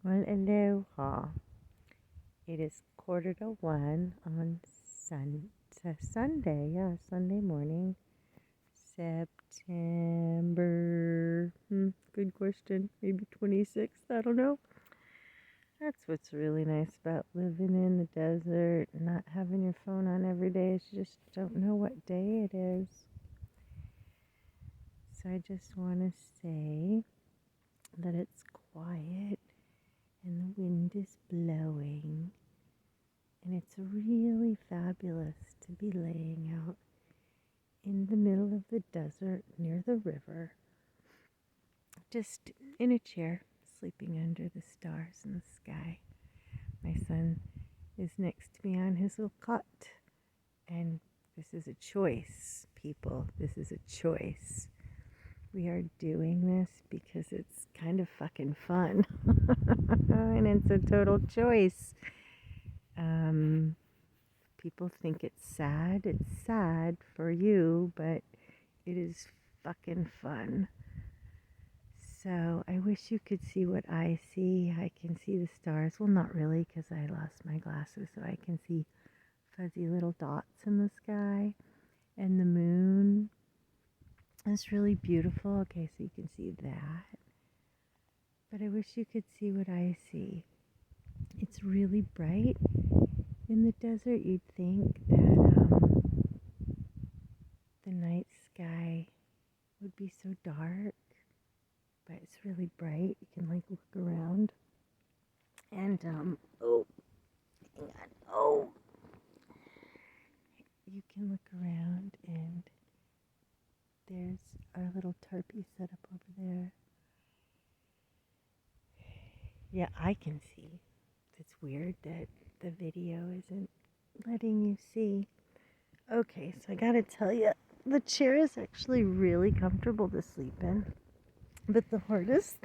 Well, aloha. It is 1:45 on Sunday. Yeah, Sunday morning, September. Good question. Maybe 26th. I don't know. That's what's really nice about living in the desert, not having your phone on every day. Is you just don't know what day it is. So I just want to say that it's quiet and the wind is blowing. And it's really fabulous to be laying out in the middle of the desert near the river, just in a chair, sleeping under the stars in the sky. My son is next to me on his little cot, and this is a choice, people. This is a choice. We are doing this because it's kind of fucking fun, and it's a total choice. People think it's sad. It's sad for you, but it is fucking fun. So I wish you could see what I see. I can see the stars. Well, not really, because I lost my glasses, so I can see fuzzy little dots in the sky. And the moon is really beautiful. Okay, so you can see that. But I wish you could see what I see. It's really bright. In the desert, you'd think that the night sky would be so dark, but it's really bright. You can like look around and oh, hang on. Oh, you can look around and there's our little tarpy set up over there. Yeah, I can see. It's weird that the video isn't letting you see. Okay, so I gotta tell you, the chair is actually really comfortable to sleep in. But the hardest,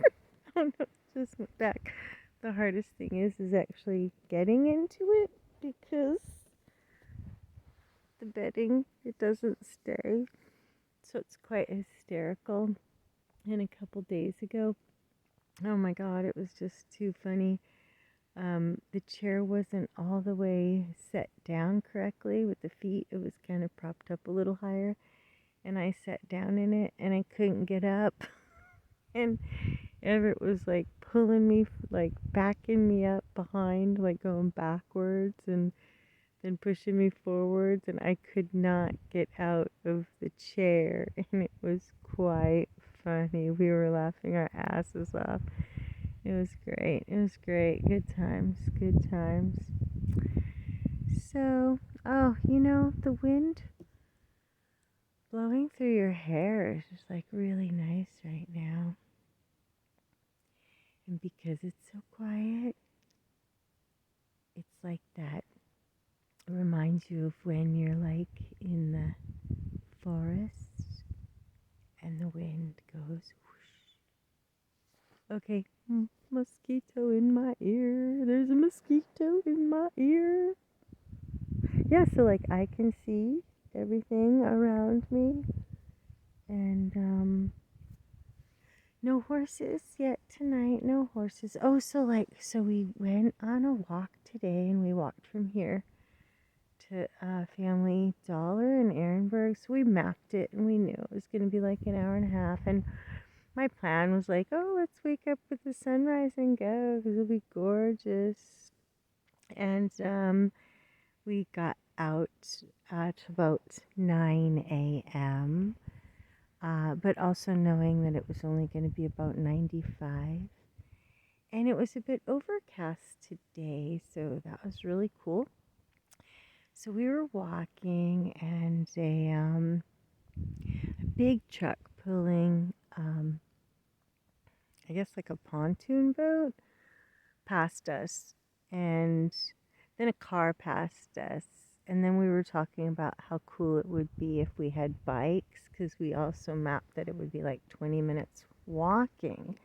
oh no, just went back. The hardest thing is actually getting into it because the bedding, it doesn't stay. So it's quite hysterical. And a couple days ago, oh my God, it was just too funny. The chair wasn't all the way set down correctly with the feet. It was kind of propped up a little higher. And I sat down in it and I couldn't get up. And Everett was like pulling me, like backing me up behind, like going backwards and then pushing me forwards. And I could not get out of the chair. And it was quite funny. We were laughing our asses off. It was great. It was great. Good times. Good times. So, the wind blowing through your hair is just like really nice right now. And because it's so quiet, it's like that. It reminds you of when you're like in the forest and the wind goes whoosh. Okay, mosquito in my ear. There's a mosquito in my ear. Yeah, so like I can see everything around me. And no horses yet tonight. No horses. Oh, so we went on a walk today and we walked from here to Family Dollar in Ehrenberg. So we mapped it and we knew it was going to be like an hour and a half. And my plan was like, oh, let's wake up with the sunrise and go because it'll be gorgeous. And we got out at about 9 a.m. But also knowing that it was only going to be about 95. And it was a bit overcast today, so that was really cool. So we were walking, and a big truck pulling, I guess like a pontoon boat, passed us. And then a car passed us. And then we were talking about how cool it would be if we had bikes, because we also mapped that it would be like 20 minutes walking.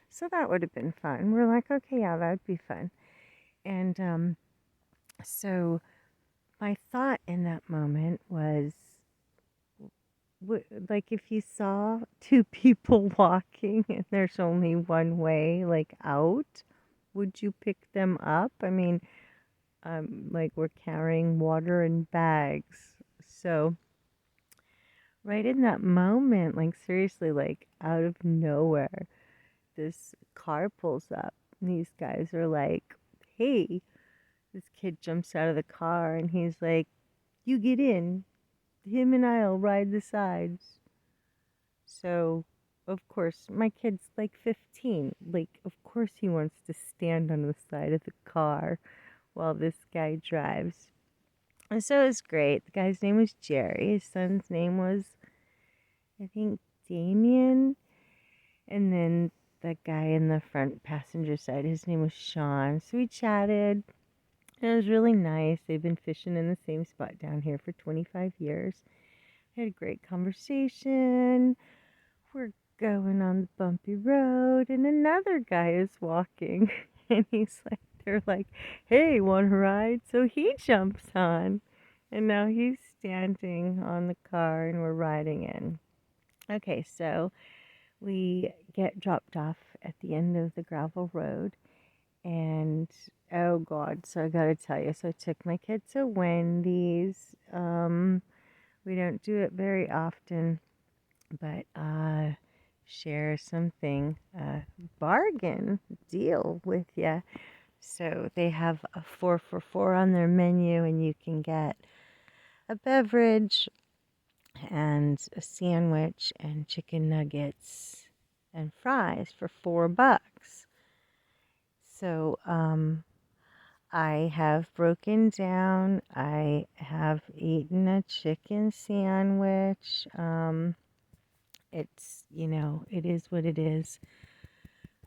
So that would have been fun. We're like, okay, yeah, that would be fun. And so my thought in that moment was, like, if you saw two people walking and there's only one way, like, out, would you pick them up? I mean, like we're carrying water in bags. So right in that moment, like seriously, like out of nowhere, this car pulls up. And these guys are like, hey, this kid jumps out of the car and he's like, you get in. Him and I'll ride the sides. So, of course, my kid's like 15. Like, of course, he wants to stand on the side of the car while this guy drives. And so it was great. The guy's name was Jerry. His son's name was, I think, Damien. And then the guy in the front passenger side, his name was Sean. So we chatted. And it was really nice. They've been fishing in the same spot down here for 25 years. We had a great conversation. We're going on the bumpy road, and another guy is walking. And they're like, hey, want to ride? So he jumps on. And now he's standing on the car, and we're riding in. Okay, so we get dropped off at the end of the gravel road. And oh God, so I gotta tell you, so I took my kid to Wendy's. We don't do it very often, but share something, bargain deal with you. So they have a 4 for $4 on their menu, and you can get a beverage and a sandwich and chicken nuggets and fries for $4. So I have broken down. I have eaten a chicken sandwich. It's, it is what it is.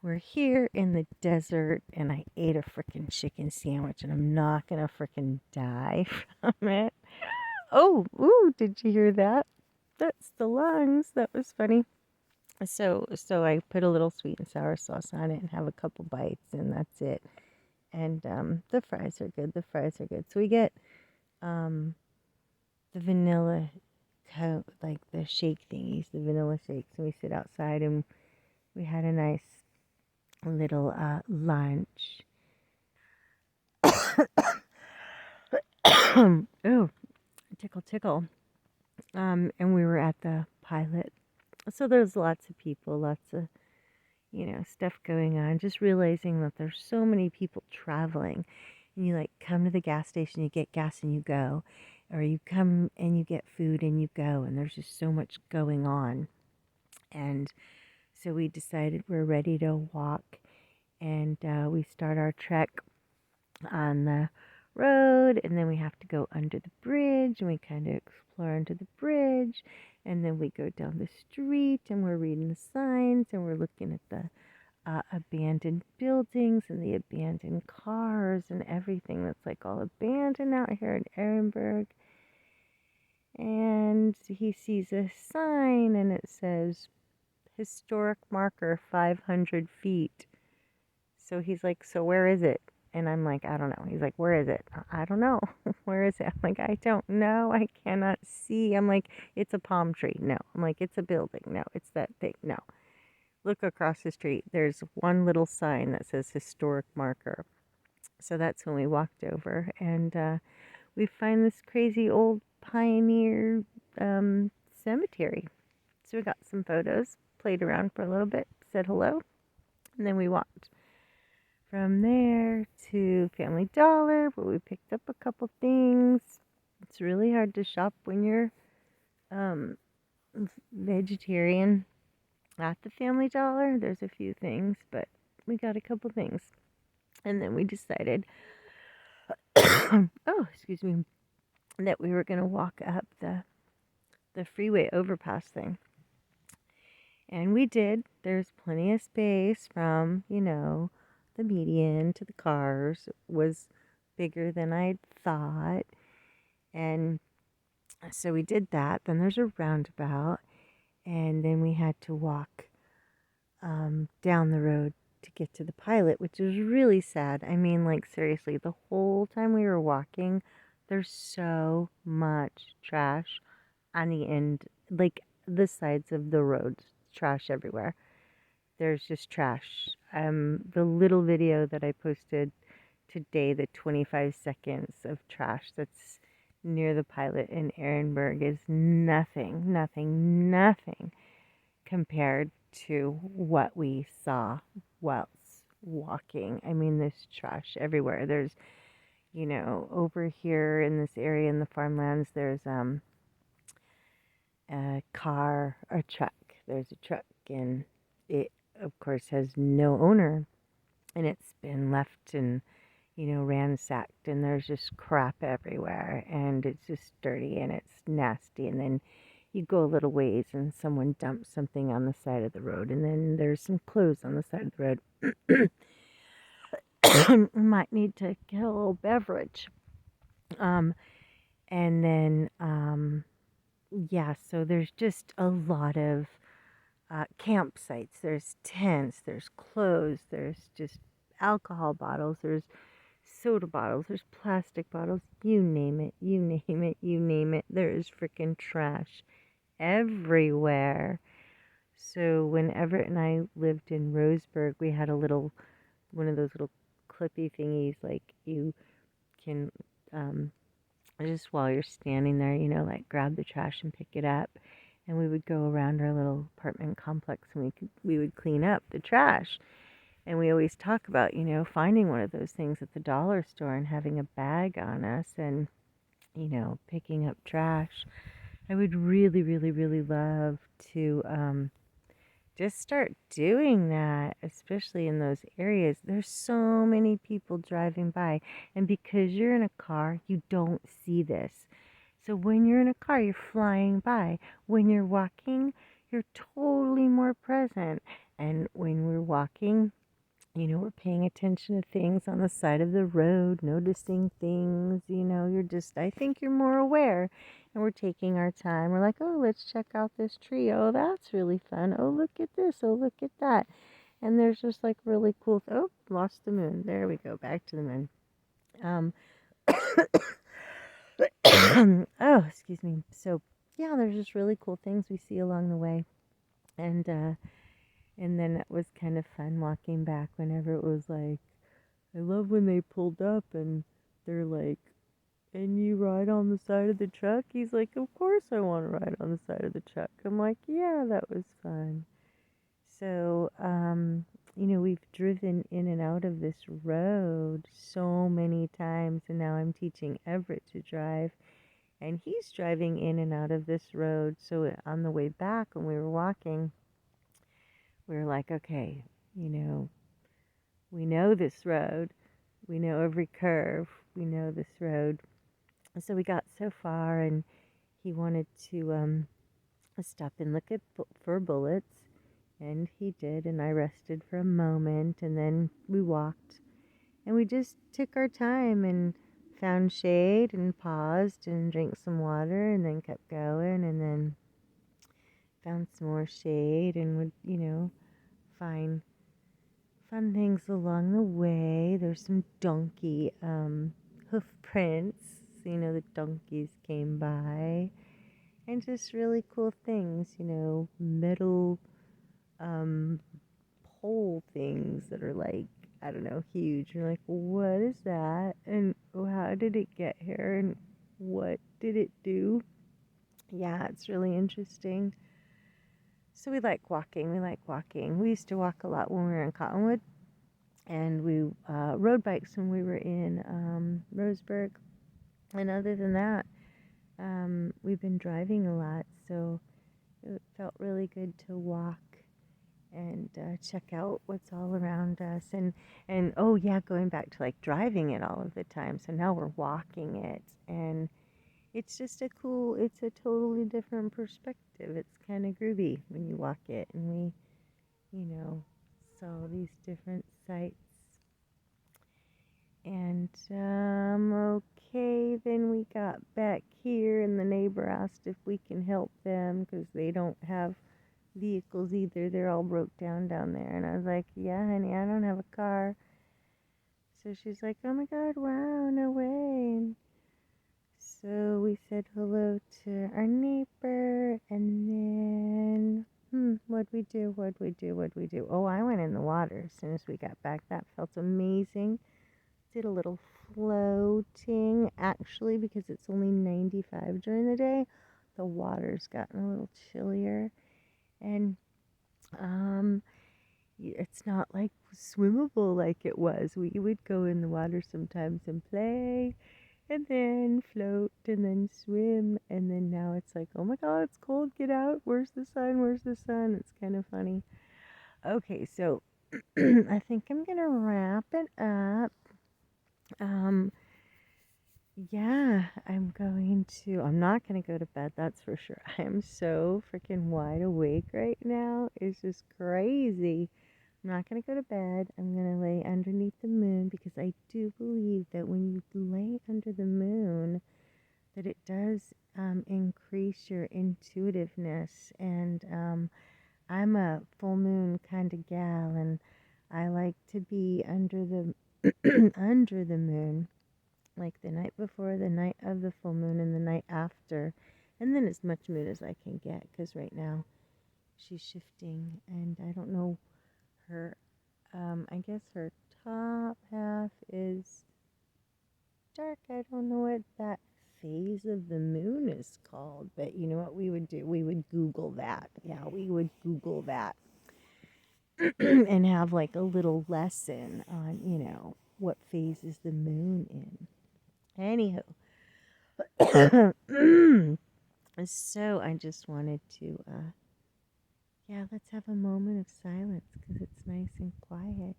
We're here in the desert, and I ate a freaking chicken sandwich, and I'm not gonna freaking die from it. Oh, ooh, did you hear that? That's the lungs. That was funny. So I put a little sweet and sour sauce on it and have a couple bites, and that's it. And the fries are good. The fries are good. So we get the vanilla like the shake thingies, the vanilla shakes, and we sit outside, and we had a nice little lunch. Oh, tickle. And we were at the pilot. So there's lots of people, lots of, stuff going on. Just realizing that there's so many people traveling. And you like come to the gas station, you get gas and you go. Or you come and you get food and you go. And there's just so much going on. And so we decided we're ready to walk. And we start our trek on the road, and then we have to go under the bridge, and we kind of explore under the bridge, and then we go down the street, and we're reading the signs, and we're looking at the abandoned buildings and the abandoned cars and everything that's like all abandoned out here in Ehrenberg. And he sees a sign, and it says historic marker 500 feet. So he's like, so where is it? And I'm like, I don't know. He's like, where is it? I don't know. Where is it? I'm like, I don't know. I cannot see. I'm like, it's a palm tree. No. I'm like, it's a building. No. It's that thing. No. Look across the street. There's one little sign that says historic marker. So that's when we walked over. And we find this crazy old pioneer cemetery. So we got some photos, played around for a little bit, said hello, and then we walked from there to Family Dollar, where we picked up a couple things. It's really hard to shop when you're vegetarian at the Family Dollar. There's a few things, but we got a couple things. And then we decided, oh, excuse me, that we were going to walk up the freeway overpass thing. And we did. There's plenty of space from, the median to the cars. It was bigger than I'd thought. And so we did that. Then there's a roundabout. And then we had to walk down the road to get to the pilot, which is really sad. I mean, like, seriously, the whole time we were walking, there's so much trash on the end, like the sides of the roads, trash everywhere. There's just trash the little video that I posted today, the 25 seconds of trash that's near the pilot in Ehrenberg, is nothing compared to what we saw whilst walking. I mean, there's trash everywhere. There's, over here in this area in the farmlands, there's a car or truck. There's a truck, and it, of course, has no owner, and it's been left and ransacked, and there's just crap everywhere, and it's just dirty and it's nasty. And then you go a little ways and someone dumps something on the side of the road, and then there's some clothes on the side of the road. We might need to get a little beverage. And then, yeah, so there's just a lot of campsites. There's tents, there's clothes, there's just alcohol bottles, there's soda bottles, there's plastic bottles, you name it, you name it, you name it. There is freaking trash everywhere. So when Everett and I lived in Roseburg, we had one of those little clippy thingies, like you can, just while you're standing there, like grab the trash and pick it up. And we would go around our little apartment complex, and we would clean up the trash. And we always talk about, finding one of those things at the dollar store and having a bag on us and, picking up trash. I would really, really, really love to just start doing that, especially in those areas. There's so many people driving by. And because you're in a car, you don't see this. So when you're in a car, you're flying by. When you're walking, you're totally more present. And when we're walking, we're paying attention to things on the side of the road, noticing things, I think you're more aware. And we're taking our time. We're like, oh, let's check out this tree. Oh, that's really fun. Oh, look at this. Oh, look at that. And there's just like really cool. Oh, lost the moon. There we go. Back to the moon. Oh, excuse me. So, yeah, there's just really cool things we see along the way. And then it was kind of fun walking back whenever it was like, I love when they pulled up and they're like, and you ride on the side of the truck? He's like, of course I want to ride on the side of the truck. I'm like, yeah, that was fun. So, we've driven in and out of this road so many times, and now I'm teaching Everett to drive, and he's driving in and out of this road. So on the way back when we were walking, we were like, okay, we know this road. We know every curve. We know this road. So we got so far, and he wanted to stop and look for bullets, and he did. And I rested for a moment, and then we walked, and we just took our time and found shade and paused and drank some water, and then kept going, and then found some more shade and would, find fun things along the way. There's some donkey hoof prints. The donkeys came by. And just really cool things, metal pole things that are like, I don't know, huge. You're like, what is that? And how did it get here? And what did it do? Yeah, it's really interesting. So we like walking. We used to walk a lot when we were in Cottonwood. And we rode bikes when we were in Roseburg. And other than that, we've been driving a lot. So it felt really good to walk and check out what's all around us. And oh yeah, going back to like driving it all of the time. So now we're walking it. And it's just it's a totally different perspective. It's kind of groovy when you walk it. And we, saw these different sights. And, okay, then we got back here, and the neighbor asked if we can help them because they don't have vehicles either. They're all broke down there. And I was like, yeah, honey, I don't have a car. So she's like, oh my God, wow, no way. And so we said hello to our neighbor, and then What'd we do? What'd we do? What'd we do? Oh, I went in the water as soon as we got back. That felt amazing. Did a little floating, actually, because it's only 95 during the day. The water's gotten a little chillier, and it's not like swimmable like it was. We would go in the water sometimes and play, and then float, and then swim, and then now it's like, oh my God, it's cold. Get out. Where's the sun? Where's the sun? It's kind of funny. Okay, so I think I'm gonna wrap it up. Um, Yeah, I'm not going to go to bed, that's for sure. I am so freaking wide awake right now. It's just crazy. I'm not going to go to bed. I'm going to lay underneath the moon because I do believe that when you lay under the moon, that it does increase your intuitiveness. And I'm a full moon kind of gal, and I like to be under the under the moon, like the night before, the night of the full moon, and the night after, and then as much moon as I can get, because right now she's shifting, and I don't know her. I guess her top half is dark. I don't know what that phase of the moon is called, but you know what we would do? We would Google that. Yeah, we would Google that and have like a little lesson on, what phase is the moon in. Anywho, so I just wanted to, yeah, let's have a moment of silence because it's nice and quiet.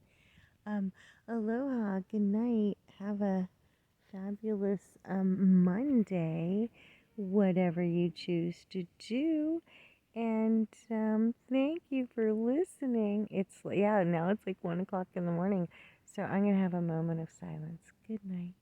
Um, Aloha, good night. Have a fabulous Monday, whatever you choose to do. And thank you for listening. Yeah, now it's like 1 o'clock in the morning. So I'm going to have a moment of silence. Good night.